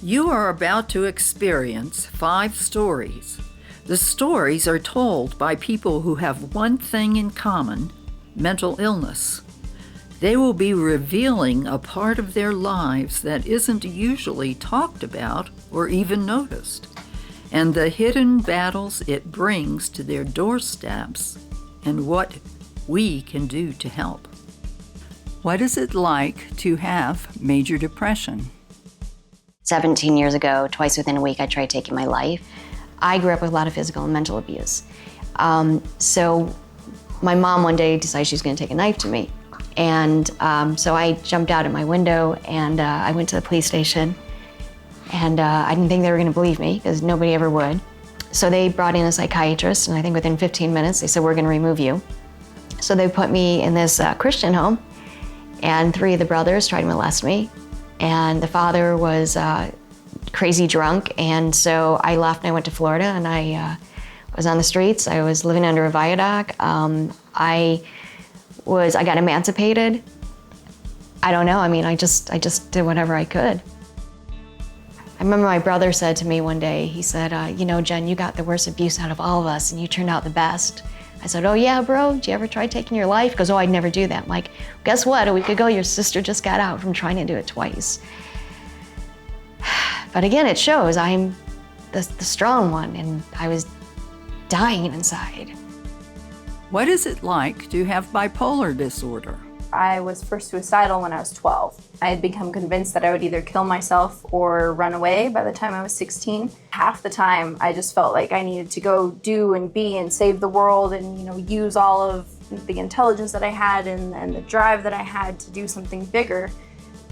You are about to experience 5 stories. The stories are told by people who have one thing in common: mental illness. They will be revealing a part of their lives that isn't usually talked about or even noticed, and the hidden battles it brings to their doorsteps, and what we can do to help. What is it like to have major depression? 17 years ago, twice within a week, I tried taking my life. I grew up with a lot of physical and mental abuse. So my mom one day decided she was going to take a knife to me. And so I jumped out of my window and I went to the police station. And I didn't think they were going to believe me because nobody ever would. So they brought in a psychiatrist, and I think within 15 minutes, they said, "We're going to remove you." So they put me in this Christian home, and 3 of the brothers tried to molest me. And the father was crazy drunk, and so I left and I went to Florida, and I was on the streets. I was living under a viaduct. I got emancipated. I don't know. I mean, I just did whatever I could. I remember my brother said to me one day, he said, "You know, Jen, you got the worst abuse out of all of us, and you turned out the best." I said, "Oh yeah, bro, did you ever try taking your life?" He goes, "Oh, I'd never do that." I'm like, "Guess what? A week ago, your sister just got out from trying to do it twice." But again, it shows I'm the strong one, and I was dying inside. What is it like to have bipolar disorder? I was first suicidal when I was 12. I had become convinced that I would either kill myself or run away by the time I was 16. Half the time, I just felt like I needed to go do and be and save the world and, use all of the intelligence that I had and the drive that I had to do something bigger.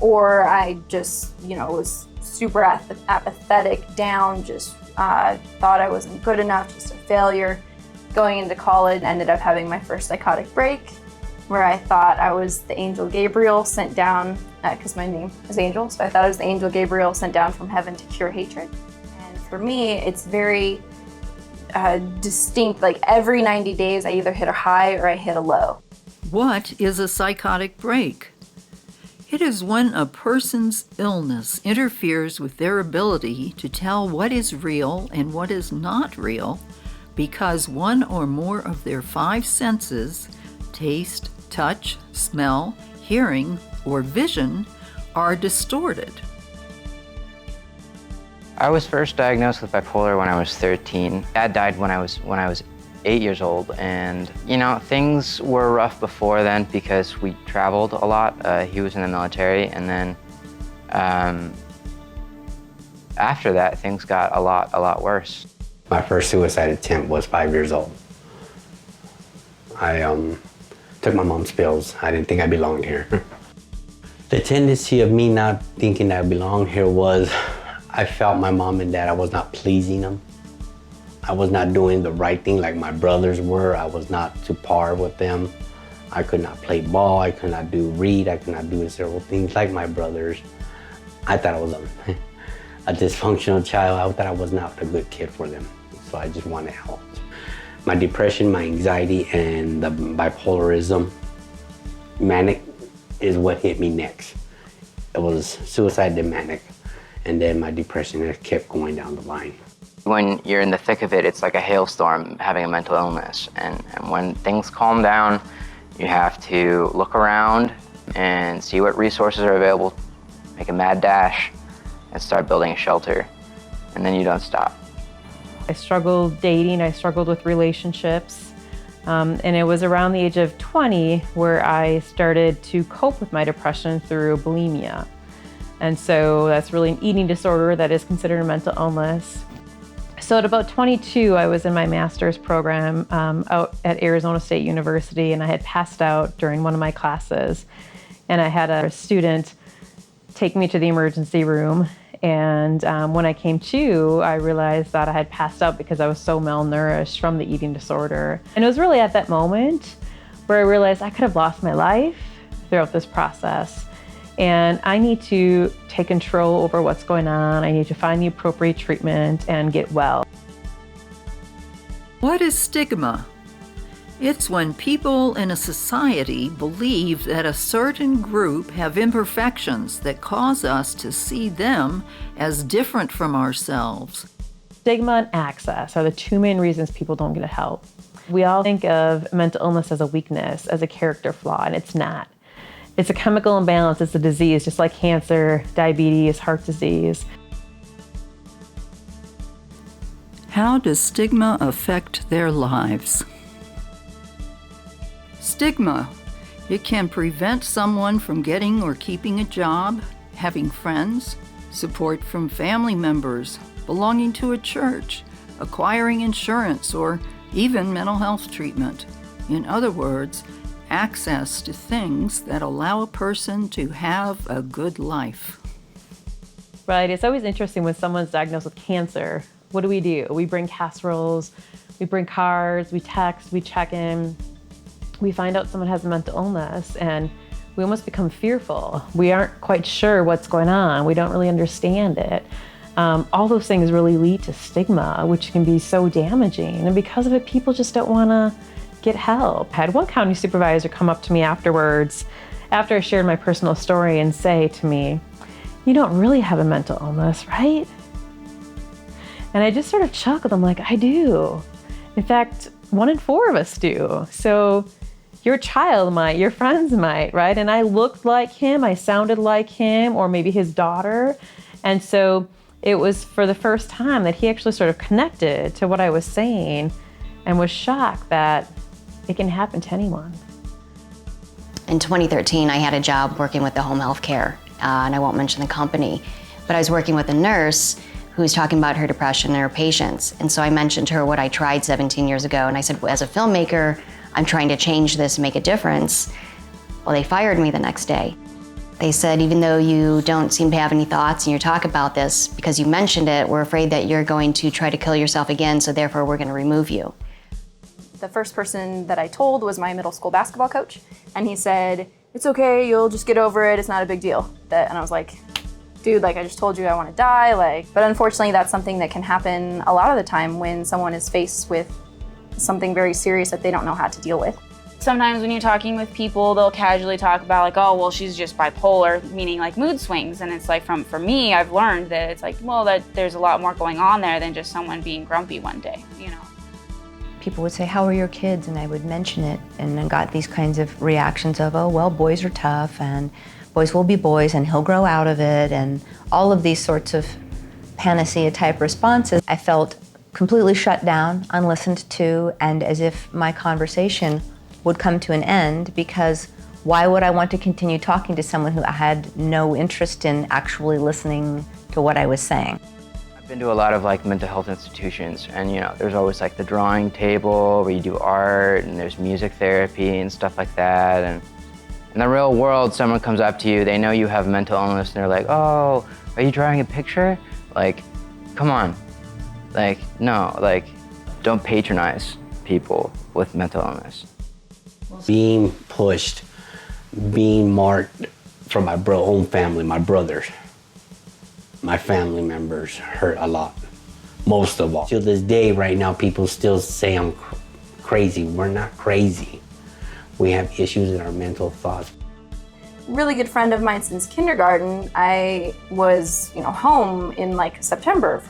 Or I just, was super apathetic, down, just thought I wasn't good enough, just a failure. Going into college, ended up having my first psychotic break, where I thought I was the angel Gabriel sent down, because my name is Angel, so I thought I was the angel Gabriel sent down from heaven to cure hatred. And for me, it's very distinct, like every 90 days I either hit a high or I hit a low. What is a psychotic break? It is when a person's illness interferes with their ability to tell what is real and what is not real, because one or more of their 5 senses, taste, touch, smell, hearing, or vision, are distorted. I was first diagnosed with bipolar when I was 13. Dad died when I was 8 years old, and things were rough before then because we traveled a lot. He was in the military, and then after that, things got a lot worse. My first suicide attempt was 5 years old. I took my mom's pills. I didn't think I belonged here. The tendency of me not thinking I belonged here was I felt my mom and dad, I was not pleasing them. I was not doing the right thing like my brothers were. I was not to par with them. I could not play ball. I could not read. I could not do several things like my brothers. I thought I was a dysfunctional child. I thought I was not a good kid for them. So I just wanted help. My depression, my anxiety, and the bipolarism, manic, is what hit me next. It was suicide, then manic, and then my depression. It kept going down the line. When you're in the thick of it, it's like a hailstorm having a mental illness. And when things calm down, you have to look around and see what resources are available, make a mad dash, and start building a shelter. And then you don't stop. I struggled dating, I struggled with relationships, and it was around the age of 20 where I started to cope with my depression through bulimia. And so that's really an eating disorder that is considered a mental illness. So at about 22, I was in my master's program out at Arizona State University, and I had passed out during one of my classes. And I had a student take me to the emergency room. And when I came to, I realized that I had passed out because I was so malnourished from the eating disorder. And it was really at that moment where I realized I could have lost my life throughout this process. And I need to take control over what's going on. I need to find the appropriate treatment and get well. What is stigma? It's when people in a society believe that a certain group have imperfections that cause us to see them as different from ourselves. Stigma and access are the two main reasons people don't get help. We all think of mental illness as a weakness, as a character flaw, and it's not. It's a chemical imbalance, it's a disease, just like cancer, diabetes, heart disease. How does stigma affect their lives? Stigma. It can prevent someone from getting or keeping a job, having friends, support from family members, belonging to a church, acquiring insurance, or even mental health treatment. In other words, access to things that allow a person to have a good life. Right, it's always interesting when someone's diagnosed with cancer. What do? We bring casseroles, we bring cards, we text, we check in. We find out someone has a mental illness and we almost become fearful. We aren't quite sure what's going on. We don't really understand it. All those things really lead to stigma, which can be so damaging. And because of it, people just don't want to get help. I had one county supervisor come up to me afterwards, after I shared my personal story, and say to me, "You don't really have a mental illness, right?" And I just sort of chuckled. I'm like, I do. In fact, 1 in 4 of us do. So your child might, your friends might, right? And I looked like him, I sounded like him, or maybe his daughter. And so it was for the first time that he actually sort of connected to what I was saying and was shocked that it can happen to anyone. In 2013, I had a job working with the home health care, and I won't mention the company, but I was working with a nurse who was talking about her depression and her patients. And so I mentioned to her what I tried 17 years ago, and I said, well, as a filmmaker, I'm trying to change this and make a difference. Well, they fired me the next day. They said, even though you don't seem to have any thoughts and you talk about this, because you mentioned it, we're afraid that you're going to try to kill yourself again, so therefore we're going to remove you. The first person that I told was my middle school basketball coach, and he said, "It's okay, you'll just get over it, it's not a big deal." And I was like, dude, like I just told you I want to die, but unfortunately that's something that can happen a lot of the time when someone is faced with something very serious that they don't know how to deal with. Sometimes when you're talking with people, they'll casually talk about like, oh, well, she's just bipolar, meaning like mood swings. And it's like, for me, I've learned that it's like, well, that there's a lot more going on there than just someone being grumpy one day, you know. People would say, how are your kids? And I would mention it and then got these kinds of reactions of, oh, well, boys are tough and boys will be boys and he'll grow out of it, and all of these sorts of panacea type responses. I felt completely shut down, unlistened to, and as if my conversation would come to an end, because why would I want to continue talking to someone who had no interest in actually listening to what I was saying? I've been to a lot of like mental health institutions, and you know, there's always like the drawing table where you do art, and there's music therapy and stuff like that. And in the real world, someone comes up to you, they know you have mental illness, and they're like, oh, are you drawing a picture? Like, come on. Like, no, like, don't patronize people with mental illness. Being pushed, being marked from my own family, my brothers, my family members hurt a lot, most of all. To this day, right now, people still say I'm crazy. We're not crazy. We have issues in our mental thoughts. Really good friend of mine since kindergarten. I was, home in like September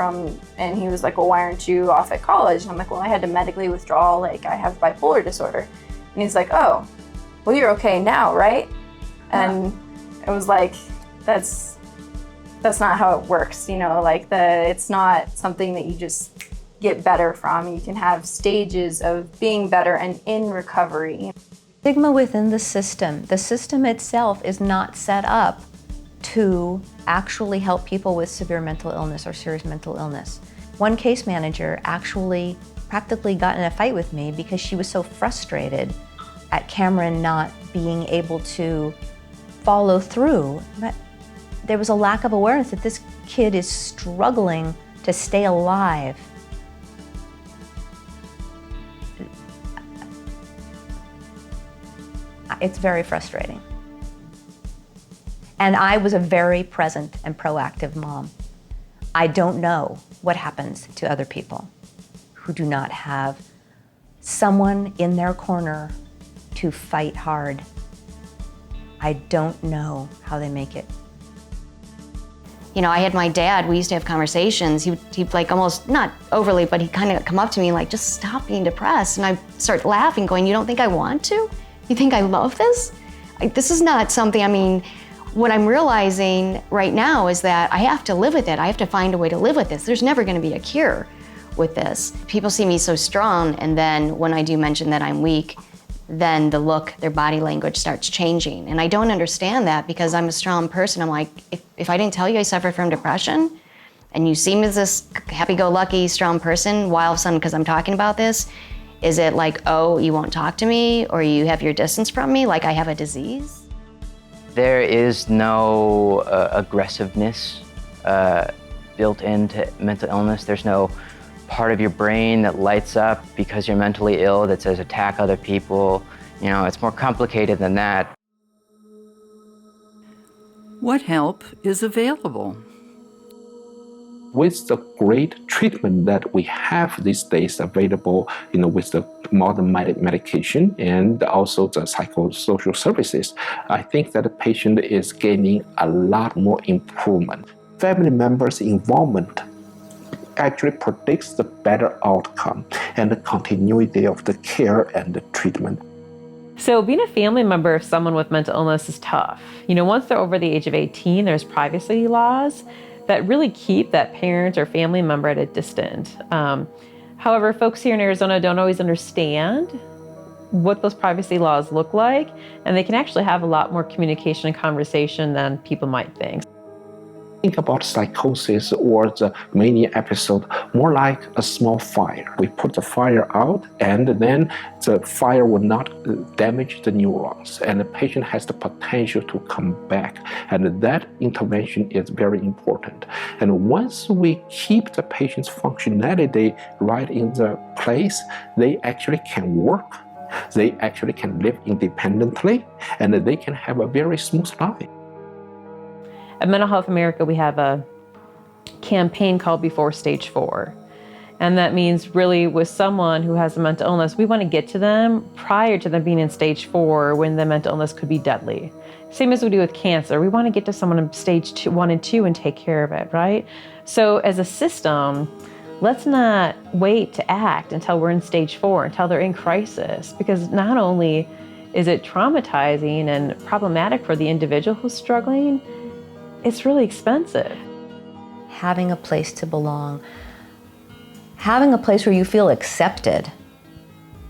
and he was like, well, why aren't you off at college? And I'm like, well, I had to medically withdraw, like I have bipolar disorder. And he's like, oh, well, you're okay now, right? And it was like, that's not how it works, it's not something that you just get better from. You can have stages of being better and in recovery. Stigma within the system. The system itself is not set up to actually help people with severe mental illness or serious mental illness. One case manager actually practically got in a fight with me because she was so frustrated at Cameron not being able to follow through. But there was a lack of awareness that this kid is struggling to stay alive. It's very frustrating. And I was a very present and proactive mom. I don't know what happens to other people who do not have someone in their corner to fight hard. I don't know how they make it. You know, I had my dad, we used to have conversations. He'd like almost, not overly, but he'd kind of come up to me like, just stop being depressed. And I'd start laughing, going, you don't think I want to? You think I love this? This is not something, I mean, what I'm realizing right now is that I have to live with it. I have to find a way to live with this. There's never gonna be a cure with this. People see me so strong, and then when I do mention that I'm weak, then the look, their body language starts changing. And I don't understand that because I'm a strong person. I'm like, if I didn't tell you I suffer from depression, and you see me as this happy-go-lucky, strong person, while all of a sudden, because I'm talking about this, is it like, oh, you won't talk to me, or you have your distance from me, like I have a disease? There is no aggressiveness built into mental illness. There's no part of your brain that lights up because you're mentally ill that says attack other people. You know, it's more complicated than that. What help is available? With the great treatment that we have these days available, you know, with the modern medication and also the psychosocial services, I think that the patient is gaining a lot more improvement. Family members' involvement actually predicts the better outcome and the continuity of the care and the treatment. So being a family member of someone with mental illness is tough. You know, once they're over the age of 18, there's privacy laws that really keep that parent or family member at a distance. However, folks here in Arizona don't always understand what those privacy laws look like, and they can actually have a lot more communication and conversation than people might think. Think about psychosis or the mania episode more like a small fire. We put the fire out, and then the fire will not damage the neurons, and the patient has the potential to come back. And that intervention is very important. And once we keep the patient's functionality right in the place, they actually can work, they actually can live independently, and they can have a very smooth life. At Mental Health America, we have a campaign called Before Stage 4. And that means really with someone who has a mental illness, we want to get to them prior to them being in stage 4 when the mental illness could be deadly. Same as we do with cancer. We want to get to someone in stage 1 and 2 and take care of it, right? So as a system, let's not wait to act until we're in stage 4, until they're in crisis, because not only is it traumatizing and problematic for the individual who's struggling, it's really expensive. Having a place to belong, having a place where you feel accepted,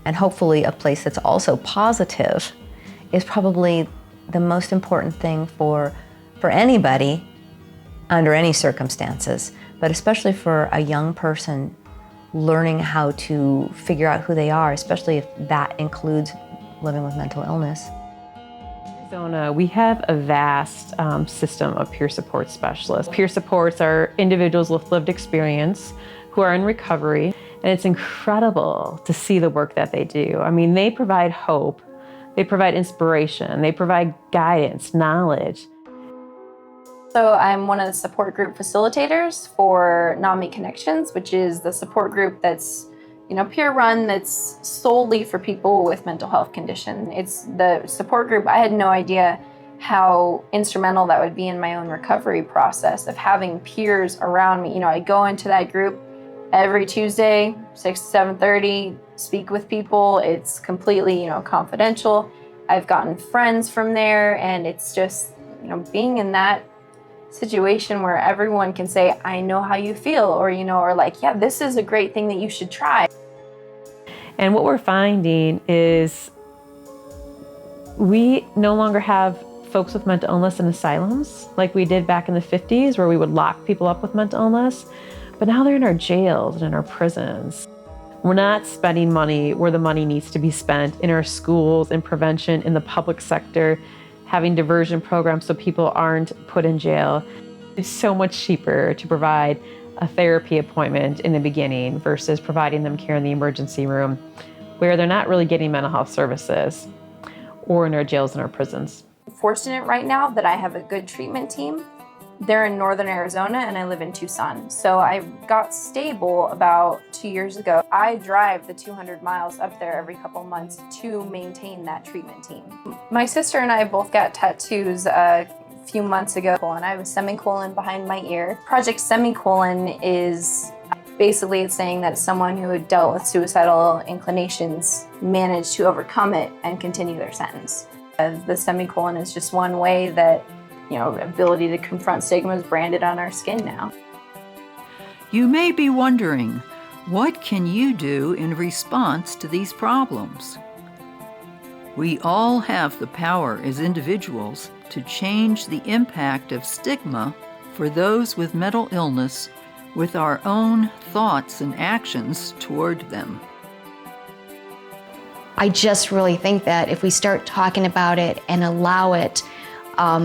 and hopefully a place that's also positive, is probably the most important thing for anybody under any circumstances, but especially for a young person learning how to figure out who they are, especially if that includes living with mental illness. In Arizona, we have a vast system of peer support specialists. Peer supports are individuals with lived experience who are in recovery, and it's incredible to see the work that they do. I mean, they provide hope, they provide inspiration, they provide guidance, knowledge. So I'm one of the support group facilitators for NAMI Connections, which is the support group that's peer run, that's solely for people with mental health condition. It's the support group. I had no idea how instrumental that would be in my own recovery process of having peers around me. I go into that group every Tuesday, 6 to 7:30, speak with people. It's completely, confidential. I've gotten friends from there, and it's just, being in that situation where everyone can say, I know how you feel, or, or like, yeah, this is a great thing that you should try. And what we're finding is we no longer have folks with mental illness in asylums like we did back in the 50s, where we would lock people up with mental illness, but now they're in our jails and in our prisons. We're not spending money where the money needs to be spent, in our schools, in prevention, in the public sector, having diversion programs so people aren't put in jail. It's so much cheaper to provide a therapy appointment in the beginning versus providing them care in the emergency room, where they're not really getting mental health services, or in our jails and our prisons. I'm fortunate right now that I have a good treatment team They're in northern Arizona and I live in Tucson. So I got stable about 2 years ago. I drive the 200 miles up there every couple months to maintain that treatment team. My sister and I both got tattoos a few months ago, and I have a semicolon behind my ear. Project Semicolon is basically it's saying that someone who had dealt with suicidal inclinations managed to overcome it and continue their sentence. The semicolon is just one way that, ability to confront stigma is branded on our skin now. You may be wondering, what can you do in response to these problems? We all have the power as individuals to change the impact of stigma for those with mental illness with our own thoughts and actions toward them. I just really think that if we start talking about it and allow it,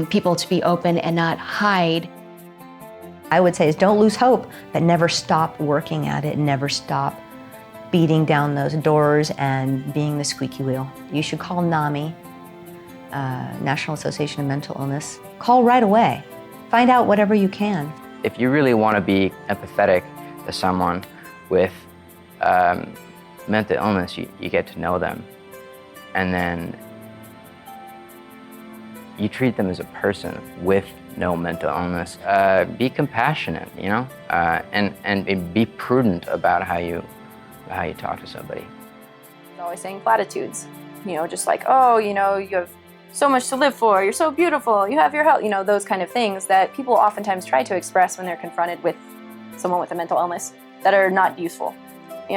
people to be open and not hide. I would say is don't lose hope, but never stop working at it, never stop beating down those doors and being the squeaky wheel. You should call NAMI, National Association of Mental Illness. Call right away. Find out whatever you can. If you really want to be empathetic to someone with mental illness, you get to know them. And then you treat them as a person with no mental illness. Be compassionate, and be prudent about how you talk to somebody. Always saying platitudes, just like, oh, you have so much to live for, you're so beautiful, you have your health, those kind of things that people oftentimes try to express when they're confronted with someone with a mental illness that are not useful.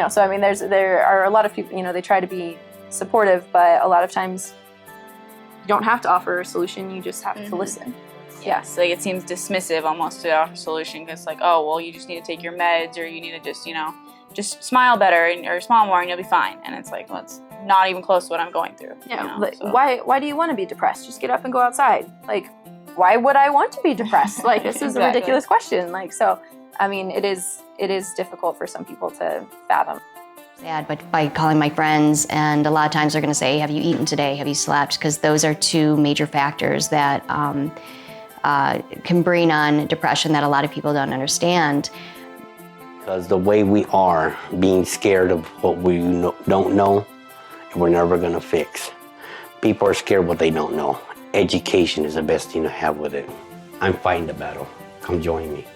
So I mean, there are a lot of people, they try to be supportive, but a lot of times you don't have to offer a solution, you just have to listen. Yeah, so it seems dismissive almost to offer a solution, because like, oh, well, you just need to take your meds, or you need to just smile better or smile more and you'll be fine. And it's like, well, it's not even close to what I'm going through. Yeah, so. Why do you want to be depressed? Just get up and go outside. Like, why would I want to be depressed? Like, this is a ridiculous question. Like, so, I mean, it is difficult for some people to fathom. Sad, but by calling my friends, and a lot of times they're going to say, have you eaten today? Have you slept? Because those are two major factors that can bring on depression that a lot of people don't understand. Because the way we are, being scared of what we don't know, we're never going to fix. People are scared what they don't know. Education is the best thing to have with it. I'm fighting the battle. Come join me.